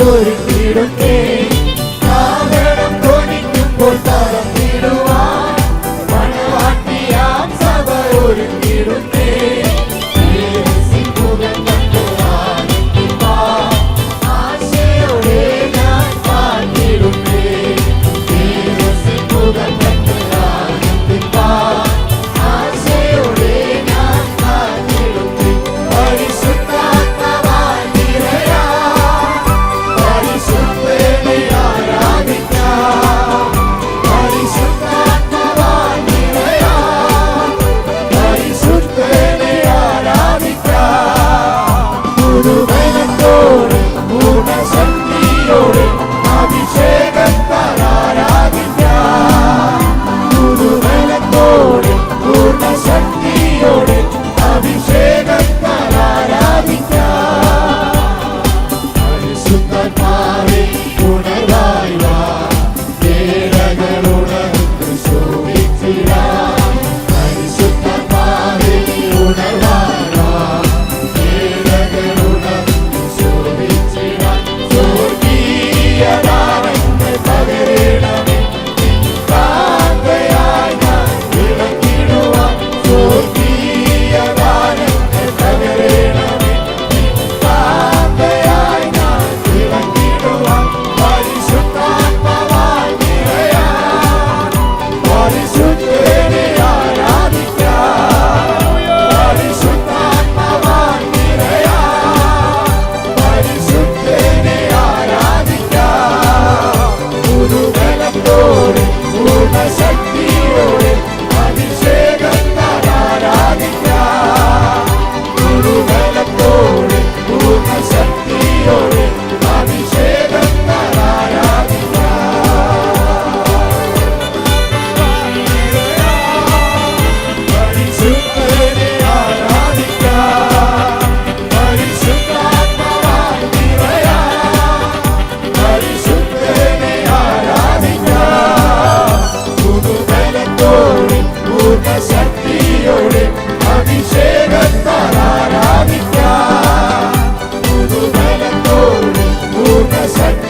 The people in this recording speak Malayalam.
ഒരുക്കിടുന്നേ. കാഹളം ധ്വനിക്കുമ്പോൾ പറന്നിടുവാൻ മണവാട്ടിയാം സഭ ഒരുക്കിടുന്നേ. സിംഹം കണ്ടു ആനന്ദിപ്പാൻ ആശയോടെ ഞാൻ കാത്തിടുന്നേ. സിംഹം കണ്ടു ആനന്ദിപ്പാൻ ആശയോടെ ഞാൻ കാത്തിടുന്നേ. പരിശുദ്ധാത്മാവാൽ നിറയാൻ പരിശുദ്ധനെ ആരാധിക്കാം. പരിശുദ്ധാത്മാവാൽ നിറയാൻ പരിശുദ്ധനെ ആരാധിക്കാം. പുതുബലത്തോടെ പൂർണ്ണശക്തിയോടെ അഭിഷേകത്താൽ ആരാധിക്കാം. പുതുബലത്തോടെ പൂർണ്ണശക്തിയോടെ അഭിഷേകത്താൽ ആരാധിക്കാം. പരിശുദ്ധാത്മാവേ ഉണർവായി വാ, വേദനകളുണർന്ന് ശോഭിച്ചിടാം. പരിശുദ്ധാത്മാവേ ഉണർവായി വാ, വേദനകളുണർന്ന് ശോഭിച്ചിടാം. സ്വർഗീയ ദാനങ്ങൾ പകരണമേ, നിൻ കാന്തയായി ഞാൻ വിളങ്ങിടുവാൻ. സ്വർഗീയ ദാനങ്ങൾ പകരണമേ, നിൻ കാന്തയായി ഞാൻ വിളങ്ങിടുവാൻ. പരിശുദ്ധാത്മാവാൽ നിറയാൻ പരിശുദ്ധനെ ആരാധിക്കാം. പരിശുദ്ധാത്മാവാൽ നിറയാൻ പരിശുദ്ധനെ ആരാധിക്കാം. പുതുബലത്തോടെ പൂർണ്ണശക്തിയോടെ അഭിഷേകത്താൽ ആരാധിക്കാം. പുതുബലത്തോടെ പൂർണ്ണശക്തിയോടെ അഭിഷേകത്താൽ ആരാധിക്കാം. പരിശുദ്ധനെ ആരാധിക്കാം. പരിശുദ്ധാത്മാവാൽ നിറയാൻ പരിശുദ്ധനെ ആരാധിക്കാം. പുതുബലത്തോടെ പൂർണ്ണശക്തിയോടെ അഭിഷേകത്താൽ ആരാധിക്കാം. പുതുബലത്തോടെ പൂർണ്ണശക്തി